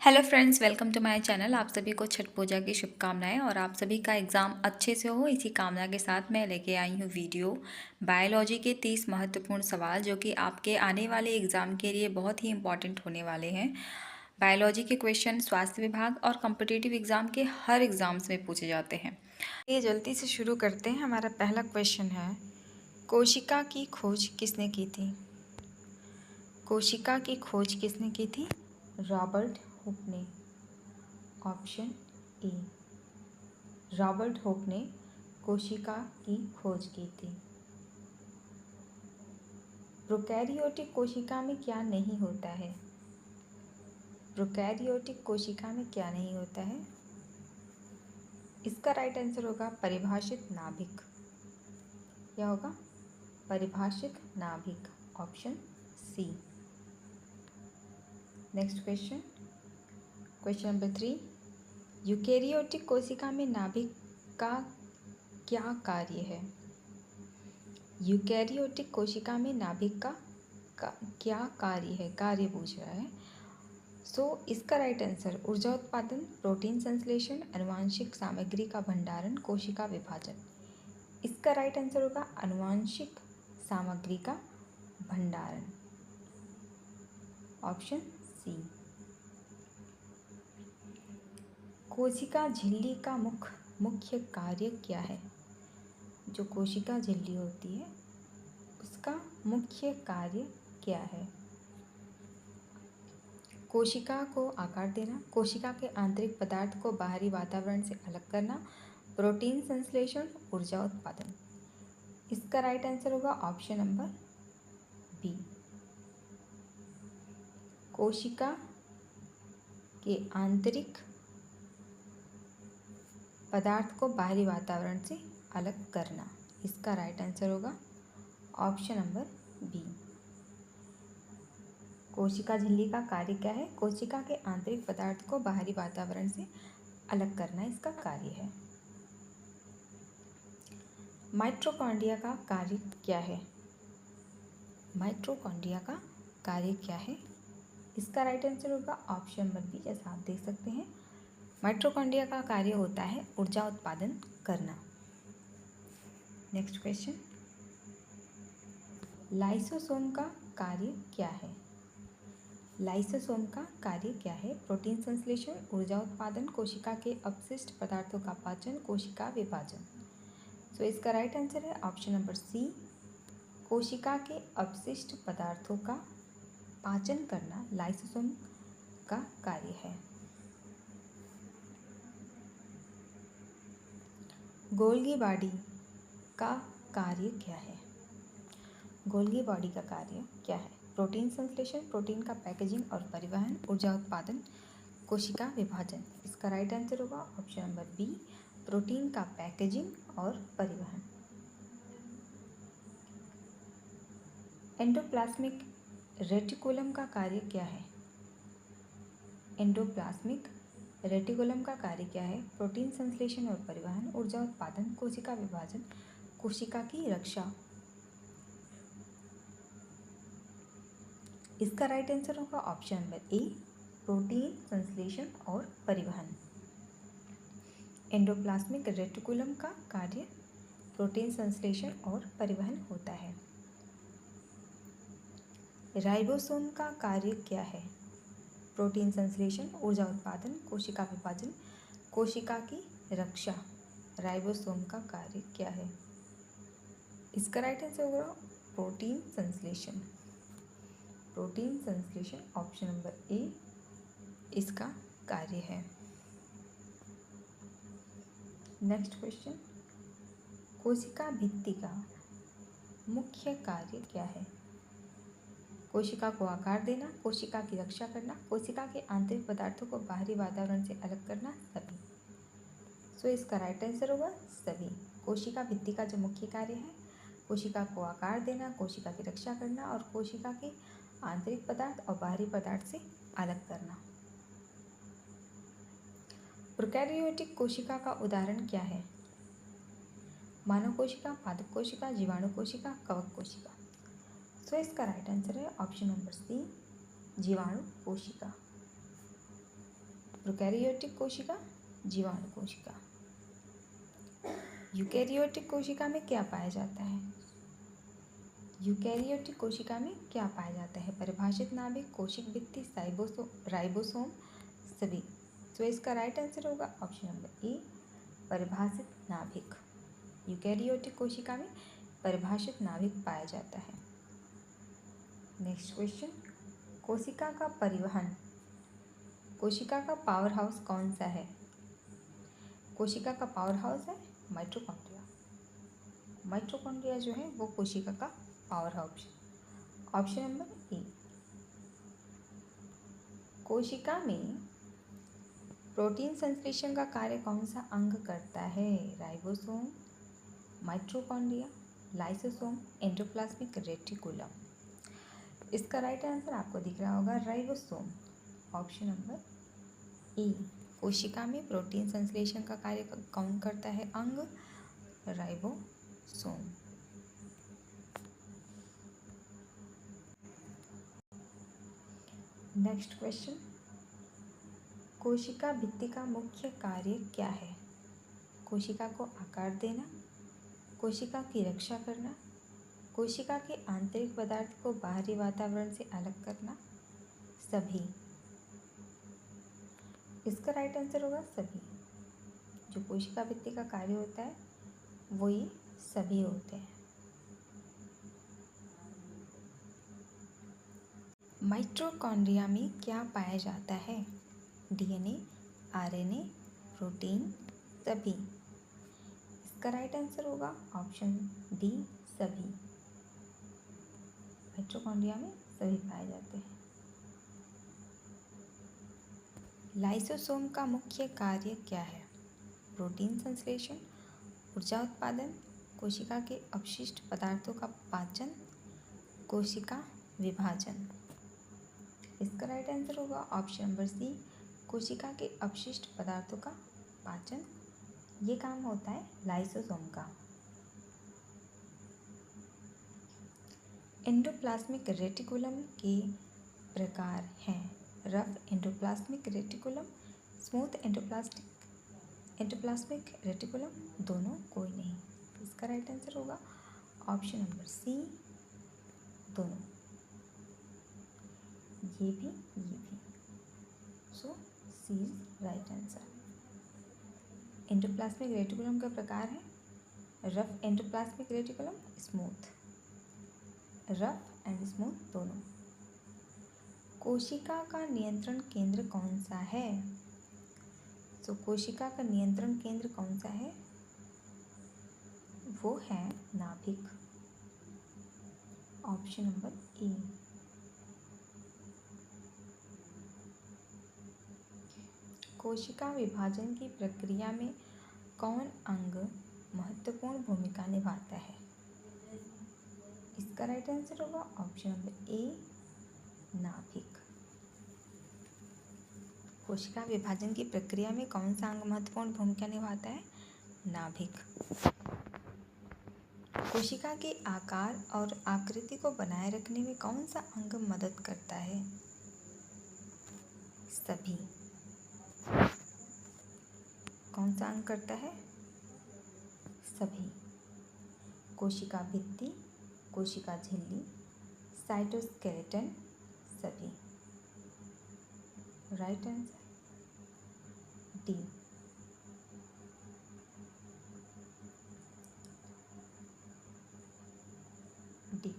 Hello friends, welcome to my channel. आप सभी को छठ पूजा की शुभकामनाएं और आप सभी का एग्ज़ाम अच्छे से हो, इसी कामना के साथ मैं लेके आई हूँ वीडियो बायोलॉजी के 30 महत्वपूर्ण सवाल जो कि आपके आने वाले एग्ज़ाम के लिए बहुत ही इंपॉर्टेंट होने वाले हैं। बायोलॉजी के क्वेश्चन स्वास्थ्य विभाग और कॉम्पिटिटिव एग्ज़ाम के हर एग्ज़ाम्स में पूछे जाते हैं। ये जल्दी से शुरू करते हैं। हमारा पहला क्वेश्चन है, कोशिका की खोज किसने की थी? कोशिका की खोज किसने की थी? रॉबर्ट हुक ने। ऑप्शन ए, रॉबर्ट हुक ने कोशिका की खोज की थी। प्रोकैरियोटिक कोशिका में क्या नहीं होता है? प्रोकैरियोटिक कोशिका में क्या नहीं होता है? इसका राइट आंसर होगा परिभाषित नाभिक। क्या होगा? परिभाषित नाभिक। Option C. Next question, question number 3, eukaryotic कोशिका में नाभिक का क्या कार्य है? यूकेरियोटिक कोशिका में नाभिक का क्या कार्य है? कार्य पूछ रहा है। इसका राइट आंसर ऊर्जा उत्पादन, प्रोटीन संश्लेषण, आनुवांशिक सामग्री का भंडारण, कोशिका विभाजन। इसका राइट आंसर होगा आनुवांशिक सामग्री का भंडारण। Option C. कोशिका झिल्ली का मुख्य कार्य क्या है? जो कोशिका झिल्ली होती है उसका मुख्य कार्य क्या है? कोशिका को आकार देना, कोशिका के आंतरिक पदार्थ को बाहरी वातावरण से अलग करना, प्रोटीन संश्लेषण, ऊर्जा उत्पादन। इसका राइट आंसर होगा ऑप्शन नंबर बी। कोशिका के आंतरिक पदार्थ को बाहरी वातावरण से अलग करना। इसका राइट आंसर होगा ऑप्शन नंबर बी। कोशिका झिल्ली का कार्य क्या है? कोशिका के आंतरिक पदार्थ को बाहरी वातावरण से अलग करना इसका कार्य है। माइटोकॉन्ड्रिया का कार्य क्या है? माइटोकॉन्ड्रिया का कार्य क्या है? इसका राइट आंसर होगा ऑप्शन नंबर बी। जैसा आप देख सकते हैं, माइटोकॉन्ड्रिया का कार्य होता है ऊर्जा उत्पादन करना। नेक्स्ट क्वेश्चन, लाइसोसोम का कार्य क्या है? लाइसोसोम का कार्य क्या है? प्रोटीन संश्लेषण, ऊर्जा उत्पादन, कोशिका के अपशिष्ट पदार्थों का पाचन, कोशिका विभाजन। इसका राइट आंसर है ऑप्शन नंबर सी। कोशिका के अपशिष्ट पदार्थों का पाचन करना लाइसोसोम का कार्य है। गोल्गी बॉडी का कार्य क्या है? गोल्गी बॉडी का कार्य क्या है? प्रोटीन संश्लेषण, प्रोटीन का पैकेजिंग और परिवहन, ऊर्जा उत्पादन, कोशिका विभाजन। इसका राइट आंसर होगा ऑप्शन नंबर बी, प्रोटीन का पैकेजिंग और परिवहन। एंडोप्लाज्मिक रेटिकुलम का कार्य क्या है? एंडोप्लाज्मिक रेटिकुलम का कार्य क्या है? प्रोटीन संश्लेषण और परिवहन, ऊर्जा उत्पादन, कोशिका विभाजन, कोशिका की रक्षा। इसका राइट आंसर होगा ऑप्शन नंबर ए, प्रोटीन संश्लेषण और परिवहन। एंडोप्लाज्मिक रेटिकुलम का कार्य प्रोटीन संश्लेषण और परिवहन होता है। राइबोसोम का कार्य क्या है? प्रोटीन संश्लेषण, ऊर्जा उत्पादन, कोशिका विभाजन, कोशिका की रक्षा। राइबोसोम का कार्य क्या है? इसका राइट आंसर होगा प्रोटीन संश्लेषण। प्रोटीन संश्लेषण ऑप्शन नंबर ए इसका कार्य है। नेक्स्ट क्वेश्चन, कोशिका भित्ति का मुख्य कार्य क्या है? कोशिका को आकार देना, कोशिका की रक्षा करना, कोशिका के आंतरिक पदार्थों को बाहरी वातावरण से अलग करना, सभी। इसका राइट आंसर होगा सभी। कोशिका भित्ति का जो मुख्य कार्य है, कोशिका को आकार देना, कोशिका की रक्षा करना और कोशिका के आंतरिक पदार्थ और बाहरी पदार्थ से अलग करना। प्रोकैरियोटिक कोशिका का उदाहरण क्या है? मानव कोशिका, पादप कोशिका, जीवाणु कोशिका, कवक कोशिका। इसका राइट आंसर है ऑप्शन नंबर सी, जीवाणु कोशिका। प्रोकैरियोटिक कोशिका, जीवाणु कोशिका। यूकैरियोटिक कोशिका में क्या पाया जाता है? यूकैरियोटिक कोशिका में क्या पाया जाता है? परिभाषित नाभिक, कोशिक भित्ति, राइबोसोम, सभी। तो इसका राइट आंसर होगा ऑप्शन नंबर ए, परिभाषित नाभिक। यूकैरियोटिक कोशिका में परिभाषित नाभिक पाया जाता है। नेक्स्ट क्वेश्चन, कोशिका का परिवहन, कोशिका का पावर हाउस कौन सा है? कोशिका का पावर हाउस है माइटोकॉन्ड्रिया। माइटोकॉन्ड्रिया जो है वो कोशिका का power house. Option number A. कोशिका में प्रोटीन संश्लेषण का कार्य कौन सा अंग करता है? Ribosome, mitochondria, lysosome, endoplasmic reticulum. इसका राइट आंसर आपको दिख रहा होगा राइबोसोम। Option number A. कोशिका में प्रोटीन संश्लेषण का कार्य कौन करता है अंग? राइबोसोम। नेक्स्ट क्वेश्चन, कोशिका भित्ति का मुख्य कार्य क्या है? कोशिका को आकार देना, कोशिका की रक्षा करना, कोशिका के आंतरिक पदार्थ को बाहरी वातावरण से अलग करना, सभी। इसका राइट आंसर होगा सभी। जो कोशिका भित्ति का कार्य होता है वो ये सभी होते हैं। माइटोकॉन्ड्रिया में क्या पाया जाता है? डीएनए, आरएनए, प्रोटीन, सभी। इसका राइट आंसर होगा ऑप्शन डी, सभी। माइटोकॉन्ड्रिया में सभी पाए जाते हैं। लाइसोसोम का मुख्य कार्य क्या है? प्रोटीन संश्लेषण, ऊर्जा उत्पादन, कोशिका के अपशिष्ट पदार्थों का पाचन, कोशिका विभाजन। इसका राइट आंसर होगा ऑप्शन नंबर सी, कोशिका के अपशिष्ट पदार्थों का पाचन। ये काम होता है लाइसोसोम का। एंडोप्लाज्मिक रेटिकुलम के प्रकार हैं rough endoplasmic reticulum, smooth endoplasmic reticulum, दोनों, कोई नहीं। इसका राइट आंसर होगा ऑप्शन नंबर सी, दोनों। ये भी। So C is right answer. Endoplasmic reticulum का प्रकार है rough endoplasmic reticulum, smooth. Rough and smooth दोनों। कोशिका का नियंत्रण केंद्र कौन सा है? तो कोशिका का नियंत्रण केंद्र कौन सा है? वो है नाभिक। Option number A. कोशिका विभाजन की प्रक्रिया में कौन अंग महत्वपूर्ण भूमिका निभाता है? इसका राइट आंसर होगा ऑप्शन नंबर ए, नाभिक। कोशिका विभाजन की प्रक्रिया में कौन सा अंग महत्वपूर्ण भूमिका निभाता है? नाभिक। कोशिका के आकार और आकृति को बनाए रखने में कौन सा अंग मदद करता है? सभी। कौन सा अंग करता है? सभी। कोशिका भित्ति, कोशिका झिल्ली, साइटोस्केलेटन, सभी। Right answer D. डी।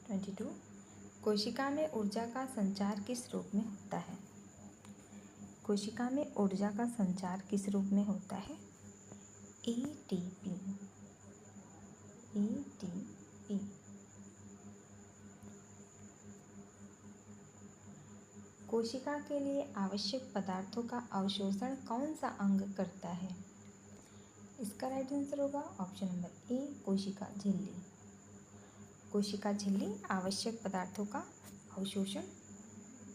22, कोशिका में ऊर्जा का संचार किस रूप में होता है? कोशिका में ऊर्जा का संचार किस रूप में होता है? एटीपी। एटीपी। कोशिका के लिए आवश्यक पदार्थों का अवशोषण कौन सा अंग करता है? इसका राइट आंसर होगा ऑप्शन नंबर ए, कोशिका झिल्ली। कोशिका झिल्ली आवश्यक पदार्थों का अवशोषण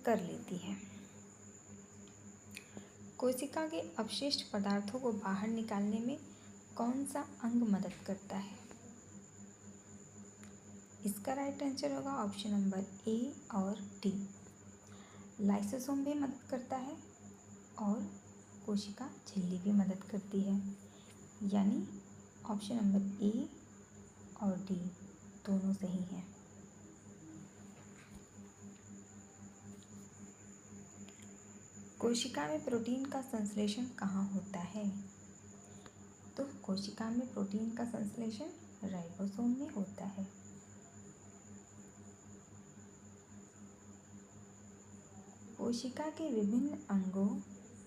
कर लेती है। कोशिका के अपशिष्ट पदार्थों को बाहर निकालने में कौन सा अंग मदद करता है? इसका राइट आंसर होगा ऑप्शन नंबर ए और डी, लाइसोसोम भी मदद करता है और कोशिका झिल्ली भी मदद करती है। यानी ऑप्शन नंबर ए और डी दोनों सही हैं। कोशिका में प्रोटीन का संश्लेषण कहाँ होता है? तो कोशिका में प्रोटीन का संश्लेषण राइबोसोम में होता है। कोशिका के विभिन्न अंगों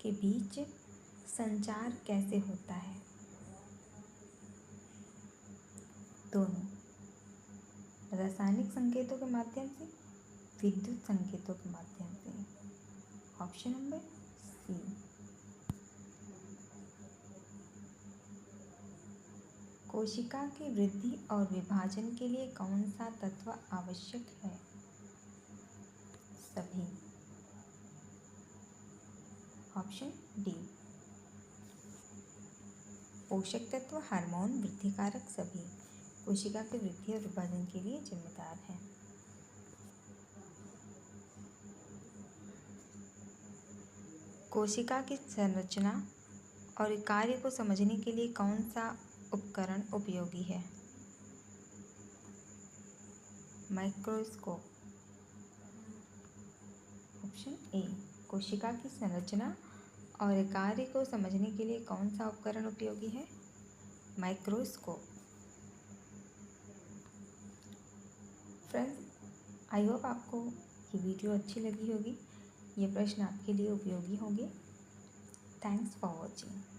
के बीच संचार कैसे होता है? दोनों, रासायनिक संकेतों के माध्यम से, विद्युत संकेतों के माध्यम से। Option number C. कोशिका की वृद्धि और विभाजन के लिए कौन सा तत्व आवश्यक है? सभी। Option D. पोषक तत्व, हार्मोन, वृद्धिकारक सभी कोशिका की वृद्धि और विभाजन के लिए जिम्मेदार हैं। कोशिका की संरचना और कार्य को समझने के लिए कौन सा उपकरण उपयोगी है? माइक्रोस्कोप। Option A. कोशिका की संरचना और कार्य को समझने के लिए कौन सा उपकरण उपयोगी है? माइक्रोस्कोप। फ्रेंड्स, आई होप आपको ये वीडियो अच्छी लगी होगी। ये प्रश्न आपके लिए उपयोगी होंगे। Thanks for watching.